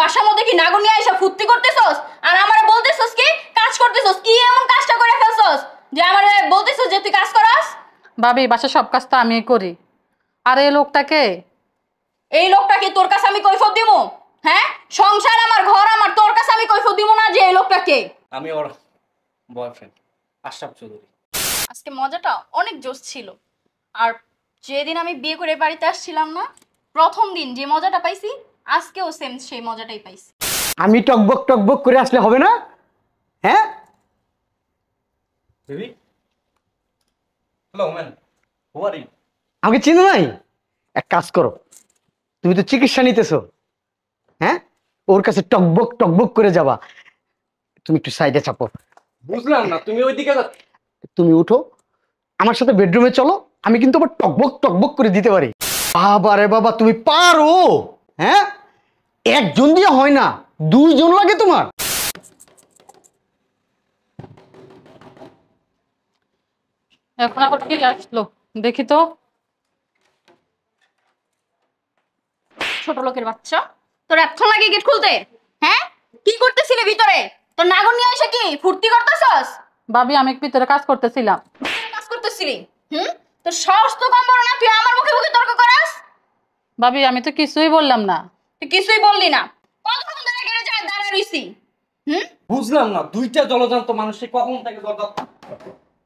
বাসার মধ্যে কি নাগর নিয়ে এসে ফুর্তি করতেছস আর আমারে বলতেছস কি কাজ করতেছস? কি এমন কাজটা করে ফেলছস যে আমারে বলতেছস যে তুই কাজ করস? ভাবি বাসার সব কাজ তো আমিই করি। আর এই লোকটাকে এই লোকটাকে তোর কাছে আমি কৈফিয়ত দিব? হ্যাঁ, সংসার আমার, ঘর আমার, তোর কাছে আমি কৈফিয়ত দিব না যে এই লোকটাকে? আমি ওর বয়ফ্রেন্ড আশরাফ চৌধুরী। আজকে মজাটা অনেক জোশ ছিল। আর যেদিন আমি বিয়ে করে বাড়িতে আসছিলাম না, প্রথম দিন যে মজাটা পাইছি, আজকেও সেম সেই মজাটাই পাইছি। আমি টকবক টকবক করে আসলে হবে না? হ্যাঁ baby, hello man, who are you? আমাকে চিনো নাই? এক কাজ করো, তুমি তো চিকিৎসা নিতেছো, হ্যাঁ? ওর কাছে টকবক টকবক করে যাবা। তুমি একটু সাইডে চাপো। বুঝলাম না, তুমি ওইদিকে তুমি উঠো, আমার সাথে বেডরুমে চলো, আমি কিন্তু আবার টকবক টকবক করে দিতে পারি। বাবা রে বাবা, তুমি পারো? হ্যাঁ, একজন দিয়ে হয় না, দুইজন লাগে তোমার। এখন আবার কে আসলো দেখি তো। ছোট লোকের বাচ্চা, তোর এতক্ষণ লাগে গেট খুলতে? হ্যাঁ, কি করতেছিলি ভিতরে? তোর নাগর নিয়ে এসে কি ফুর্তি করতেছস? ভাবি আমি ভিতরে কাজ করতেছিলাম। কাজ করতেছিলি? তোর সাহস তো কম বড় না, তুই আমার মুখে মুখে তর্ক করাস? ভাবি আমি তো কিছুই বললাম না। তুই কিছুই বললি না, কতক্ষণ ধরে গেড়ে যায় দাঁড়া রইছি। বুঝলাম না, দুইটা জলজান্ত মানুষে কখন থেকে দরজা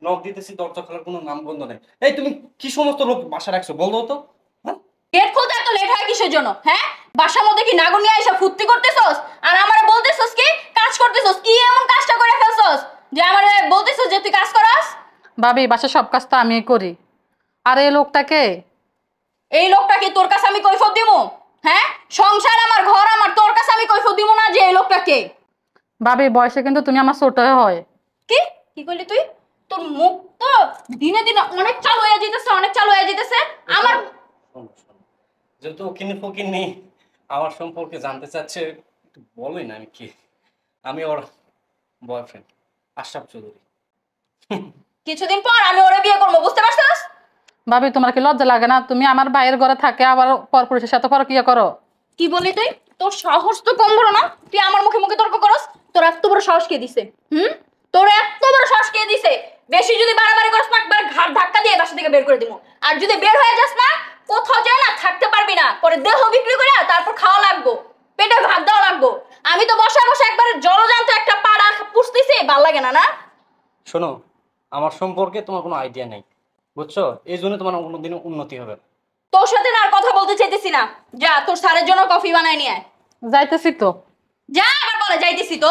নক দিতেছি, দরজা খোলার কোনো নাম গন্ধ নেই। এই তুমি কি সমস্ত লোক বাসা রাখছো বলো তো? হ্যাঁ, গেট খুলতে এত লেট হয় কিসের জন্য? হ্যাঁ, বাসার মধ্যে কি নাগর নিয়ে এসে ফুর্তি করতেছস আর আমারে বলতেছস কি কাজ করতেছস? কি এমন কাজটা করে ফেলছস যে আমারে বলতেছস যে তুই কাজ করস? ভাবি বাসার সব কাজ তো আমিই করি। আর এই লোকটাকে এই লোকটাকে তোর কাছে আমি কৈফিয়ত দিব? হ্যাঁ, সংসার আমার, ঘর আমার, তোর কাছে আমি কৈফিয়ত দিব না যে এই লোকটাকে? ভাবি বয়সে কিন্তু তুমি আমার ছোট হয়। কি কি করলি তুই? তোর মুখ তো দিনে দিনে অনেক চালু হয়ে যেতেছে, অনেক চালু হয়ে যেতেছে। আমার যেহেতু ওকিনি ফকিনি আমার সম্পর্কে জানতে চাচ্ছে, একটু বলোই না আমি কি। আমি ওর বয়ফ্রেন্ড আশরাফ চৌধুরী। কিছুদিন পর আমি ওরে বিয়ে করবো, বুঝতে পারছিস? ভাবি তোমার কি লজ্জা লাগে না? তুমি আমার ভাইয়ের ঘরে থাকে আবার পরপুরুষের সাথে পরকিয়া করো। কি বলি তুই? তোর সাহস তো কম বড় না, তুই আমার মুখে মুখে তর্ক করস? তোর এত বড় সাহস কে দিছে? তোর এত বড় সাহস কে দিছে? বেশি যদি বাড়াবাড়ি করস না, একবার ঘাট ধাক্কা দিয়ে বাসা থেকে বের করে দিব। আর যদি বের হয়ে যাস না, কোথাও যায় না থাকতে পারবি না, পরে দেহ বিক্রি করে তারপর খাওয়া লাগবো, পেটে ভাত দেওয়া লাগবো। আমি তো বসে বসে একবার জলজান্ত একটা পাড়া পুষতেছি, ভাল লাগে না না? শোনো, আমার সম্পর্কে তোমার কোনো আইডিয়া নেই, বুঝছো? এই জন্য তোমার কোনোদিনও উন্নতি হবে না। তোর সাথে না আর কথা বলতে চাইতেছি না। যা তোর স্যারের জন্য কফি বানাই নিয়ে আয়। যাইতেছি তো। যা, আবার বলে যাইতেছি তো।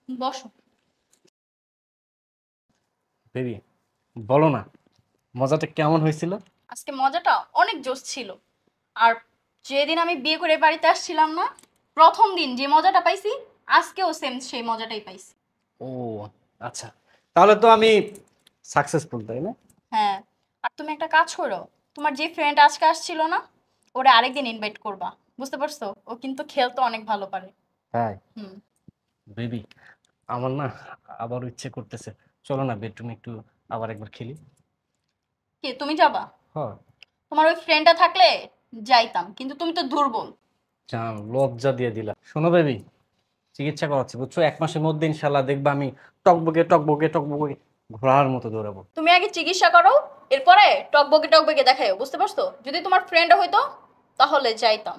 বসো। বেবি বলো না, মজাটা কেমন হয়েছিল? আজকে মজাটা অনেক জোশ ছিল। আর যেদিন আমি বিয়ে করে বাড়িতে আসছিলাম না, প্রথম দিন যে মজাটা পাইছি, আজকেও সেম সেই মজাটাই পাইছি। ও আচ্ছা, তাহলে তো আমি সাকসেসফুল, তাই না? হ্যাঁ, আর তুমি একটা কাজ করো, তোমার যে ফ্রেন্ড আজকে আসছিল না, ওরা আরেকদিন ইনভাইট করবা, বুঝতে পারছো? ও কিন্তু খেলতে অনেক ভালো পারে। তাই? হুম। বেবি আমার না আবার ইচ্ছে করতেছে, চলো না বেডরুমে একটু আবার একবার খেলি। কি তুমি যাবা? হ্যাঁ। তোমার ওই ফ্রেন্ডটা থাকলে যাইতাম, কিন্তু তুমি তো দুর্বল। জান, লজ্জা দিয়ে দিলা। শোনো বেবি, চিকিৎসা করাচ্ছি বুঝছো, 1 মাসের মধ্যে ইনশাল্লাহ দেখবা আমি টকবকে টকবকে টকবকে ঘোড়ার মতো দৌড়াবো। তুমি আগে চিকিৎসা করো, এরপরে টকবকে টকবকে দেখাও, বুঝতে পারছো? যদি তোমার ফ্রেন্ড হইতো তাহলে যাইতাম।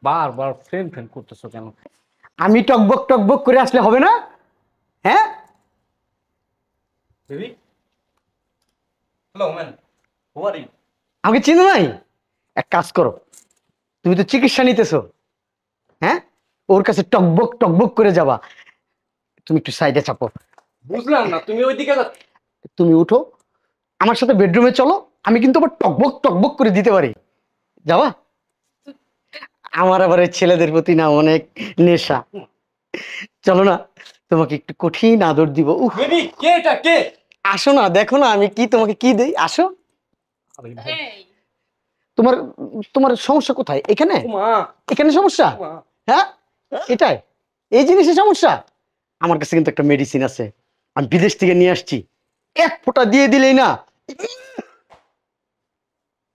বারবার ফ্রেন্ড ফ্রেন্ড করতেছো কেন? আমি টকবক টকবক করে আসলে হবে না? হ্যাঁ baby, hello man, who are you? আমাকে চিনো নাই? এক কাজ করো, তুমি তো চিকিৎসা নিতেছো, হ্যাঁ? ওর কাছে টকবক টকবক করে যাবা। তুমি একটু সাইডে চাপো। বুঝলাম না, তুমি ওইদিকে তুমি উঠো, আমার সাথে বেডরুমে চলো, আমি কিন্তু আবার টকবক টকবক করে দিতে পারি। যাবা? আমার আবার ওই ছেলেদের প্রতি না অনেক নেশা। চলো না, তোমাকে একটু কঠিন আদর দিব। বেবি কে এটা কে? আসো না, দেখো না আমি কি তোমাকে কি দেই, আসো। আরে ভাই, এই তোমার তোমার সমস্যা কোথায়? এখানে? মা এখানে সমস্যা? মা হ্যাঁ, এটাই, এই জিনিসের সমস্যা। আমার কাছে কিন্তু একটা মেডিসিন আছে, আমি বিদেশ থেকে নিয়ে আসছি, এক ফোঁটা দিয়ে দিলেই না,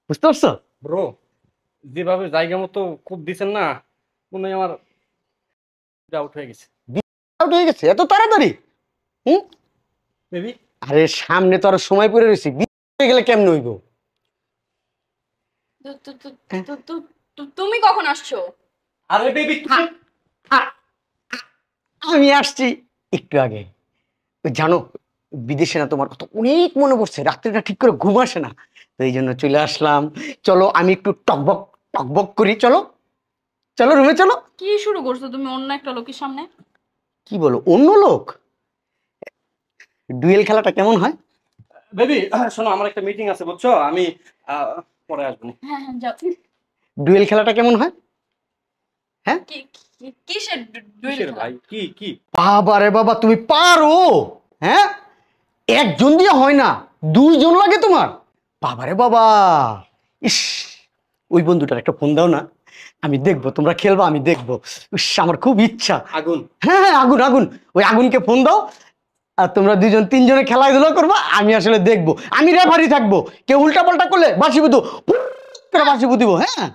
বুঝতে পারছো? ব্রো, যেভাবে জায়গা মতো খুব দিচ্ছেন না, মনে হয় আমার আউট হয়ে গেছে। আউট হয়ে গেছে এত তাড়াতাড়ি? হুম? বেবি, আরে সামনে তো আরো সময় পড়ে রয়েছে, হয়ে গেলে কেমন হইব? তুমি কখন আসছো? আরে বেবি আমি আসছি একটু আগে। ওই জানো, বিদেশে না তোমার কথা অনেক মনে পড়ছে, রাত্রিটা ঠিক করে ঘুম আসে না, তো এই জন্য চলে আসলাম। চলো আমি একটু টকবক টকবক করি, চলো চলো রুমে চলো। কি শুরু করছো তুমি অন্য একটা লোকের সামনে? কি বলো অন্য লোক? ডুয়েল খেলাটা কেমন হয়? বেবি শোনো, আমার একটা মিটিং আছে বুঝছো, আমি পরে আসবো নি। হ্যাঁ হ্যাঁ যাও। ডুয়েল খেলাটা কেমন হয়? হ্যাঁ কিসের ডুয়েল কিসের খেলা? ভাই, কি কি? বাবা রে বাবা, তুমি পারো? হ্যাঁ, একজন দিয়ে হয় না, দুইজন লাগে তোমার। বাবা রে বাবা, ইস, ওই বন্ধুটার একটা ফোন দাও না, আমি দেখবো তোমরা খেলবা, আমি দেখবো। ইস, আমার খুব ইচ্ছা। আগুন। হ্যাঁ হ্যাঁ, আগুন আগুন, ওই আগুনকে ফোন দাও। আর তোমরা দুইজন তিনজনে খেলাধুলা করবা, আমি আসলে দেখবো, আমি রেফারি থাকবো। কেউ উল্টা পাল্টা করলে বাসি বুধু বাসি বুধিব। হ্যাঁ,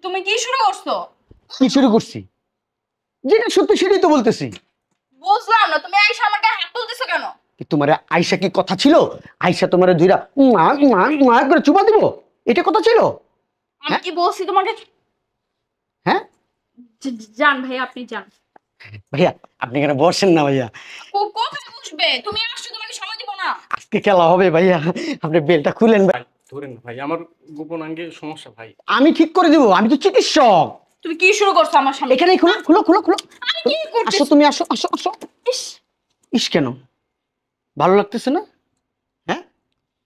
তুমি কি শুরু করছো? কি শুরু করছি? যেটা সত্যি সেটাই তো বলতেছি। বুঝলাম না, তুমি আইসা আমার গায়ে হাত তুলতেছো কেন? তোমার আয়সা কি কথা ছিল? আয়সা তোমার ধুইরা করে চুপা দিব, এটা কথা ছিল? আমি কি বলছি তোমাকে? হ্যাঁ যান ভাই, আপনি যান। ভাইয়া, আপনি কেন বসেন না ভাইয়া? কোথায় বসবে? তুমি আসছো, তোমাকে সময় দিব না। আজকে খেলা হবে ভাইয়া, আপনি বেলটা খুলেন ভাই। ভাই ধরেন ভাই, আমার গোপন অঙ্গে সমস্যা ভাই। আমি ঠিক করে দিব, আমি তো চিকিৎসক। তুমি কি শুরু করছো আমার সামনে? এখানেই খুলো খুলো খুলো খুলো। আমি কি করতেছি? আসো তুমি, আসো আসো আসো। ইস, ইস কেন, ভালো লাগতেছে না? হ্যাঁ,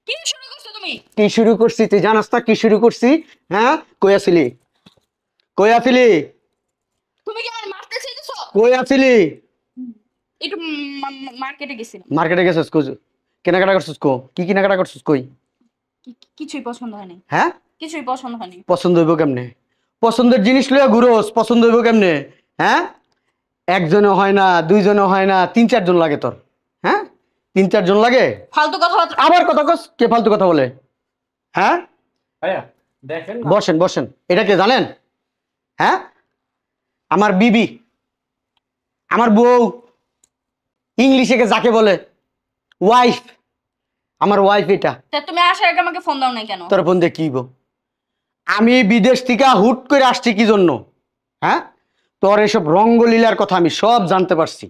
কি শুরু করছো তুমি? কি শুরু করছি তুই জানাস না? কি শুরু করছি? হ্যাঁ, কই আছিলি? কই আছিলি? তুমি কি আমার মারতে চাইতেছো? কই আছিলি? একটু মার্কেটে গেছিলাম। মার্কেটে গেছিস? কই কেনাকাটা করছিস? কি কেনাকাটা করছিস? কই? কিছুই পছন্দ হয়নি। হ্যাঁ, কিছুই পছন্দ হয়নি। পছন্দ হইব কেমনে? পছন্দের জিনিস লইয়া ঘুরোস, পছন্দ হইব কেমনে? হ্যাঁ, একজনে হয় না, দুইজনে হয় না, 3-4 জন লাগে তোর। হ্যাঁ, 3-4 জন লাগে। ফালতু কথাবার্তা। আবার কথা কস, কে ফালতু কথা বলে? হ্যাঁ, ভাইয়া দেখেন না। বসেন বসেন, এটা কে জানেন? হ্যাঁ, আমার বিবি, আমার বউ, ইংলিশে কে যাকে বলে ওয়াইফ, আমার ওয়াইফ এটা। তা তুমি আসার আগে আমাকে ফোন দাও না কেন? তোর ফোন দিয়ে কি হইব? আমি বিদেশ থেকে হুট করে আসছি কি জন্য? হ্যাঁ, তোর এসব রঙ্গলীলার কথা আমি সব জানতে পারছি।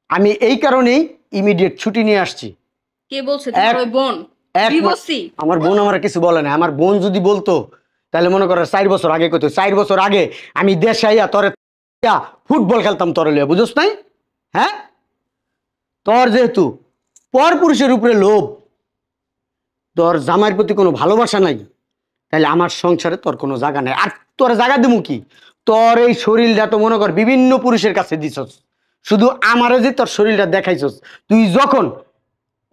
আমি এই কারণেই ইমিডিয়েট ছুটি নিয়ে আসছি। কে বলছে? তোমার ওই বোন? বিবসি? আমার বোন আমার কিছু বলে না। আমার বোন যদি বলতো তাহলে মনে করো 4 বছর আগে কইতো, 4 বছর আগে আমি দেশে আইয়া তোরে ফুটবল খেলতাম তোরে লিয়া, বুঝছ নাই? হ্যাঁ, তোর যেহেতু পর পুরুষের উপরে লোভ, তোর জামাইয়ের প্রতি কোনো ভালোবাসা নাই, তাহলে আমার সংসারে তোর কোনো জায়গা নাই। আর তোর জায়গা দেবো কি? তোর এই শরীরটা তো মনে কর বিভিন্ন পুরুষের কাছে দিছস, শুধু আমারে যে তোর শরীরটা দেখাইছস, তুই যখন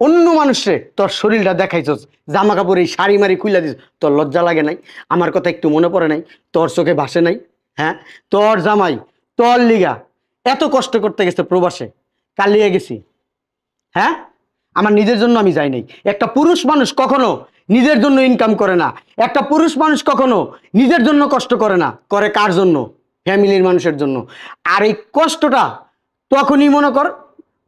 অন্য মানুষে তোর শরীরটা দেখাইছস, জামা কাপড় এই শাড়ি মারি খুইলা দিস, তোর লজ্জা লাগে নাই? আমার কথা একটু মনে পড়ে নাই? তোর চোখে ভাসে নাই? হ্যাঁ, তোর জামাই তোর লিগা এত কষ্ট করতে গেছে প্রবাসে, কালিয়ে গেছি। হ্যাঁ, আমার নিজের জন্য আমি যাই নাই। একটা পুরুষ মানুষ কখনো নিজের জন্য ইনকাম করে না, একটা পুরুষ মানুষ কখনো নিজের জন্য কষ্ট করে না, করে কার জন্য? ফ্যামিলির মানুষের জন্য। আর এই কষ্টটা তখনই মনে কর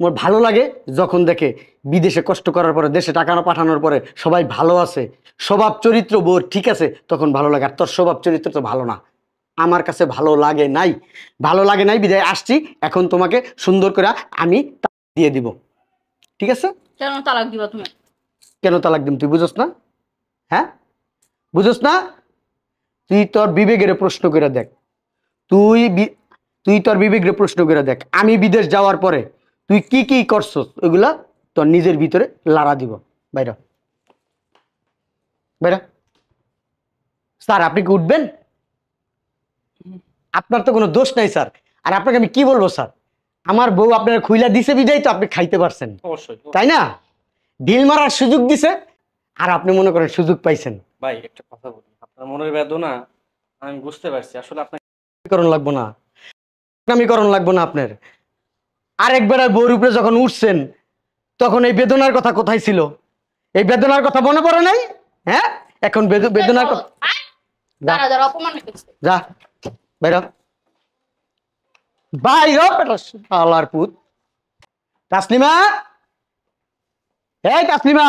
মোর ভালো লাগে যখন দেখে বিদেশে কষ্ট করার পরে, দেশে টাকা পাঠানোর পরে সবাই ভালো আছে, স্বভাব চরিত্র বোর ঠিক আছে, তখন ভালো লাগে। আর তোর স্বভাব চরিত্র তো ভালো না, আমার কাছে ভালো লাগে নাই। ভালো লাগে নাই বিদায় আসছি। এখন তোমাকে সুন্দর করে আমি দিয়ে দিব, ঠিক আছে? কেন তালাক দিবা তুমি? কেন তালাক দিম তুই বুঝস না? হ্যাঁ, বুঝস না? তুই তোর বিবেকের প্রশ্ন করে দেখ। তুই তোর বিবেকের প্রশ্ন করে দেখ, আমি বিদেশ যাওয়ার পরে তুই কি কি করছস, ওইগুলা তোর নিজের ভিতরে লাড়া দিব। বাইরা বাইরা। স্যার আপনি কি উঠবেন? আপনার তো কোনো দোষ নাই স্যার। আর আপনাকে আমি কি বলবো স্যার, আমার বউ আপনার খুইলা দিছে বিদায় তো আপনি খাইতে পারছেন, অবশ্যই তাই না? ঢিল মারার সুযোগ দিছে আর আপনি মনে করেন সুযোগ পাইছেন। ভাই, একটা কথা বলি, আপনার মনের বেদনা আমি বুঝতে পারছি। আসলে আপনাকে করণ লাগবো না, আমি করণ লাগবো না আপনার। আরেকবার বউর উপরে যখন উঠছেন তখন এই বেদনার কথা কোথায় ছিল? এই বেদনার কথা মনে পড়ে নাই? হ্যাঁ, এখন বেদনার কথা দাঁড়া দাঁড়া অপমান হইতেছে। যা বাইর বাইর আল্লাহর পুত। তাসলিমা, এই তাসলিমা।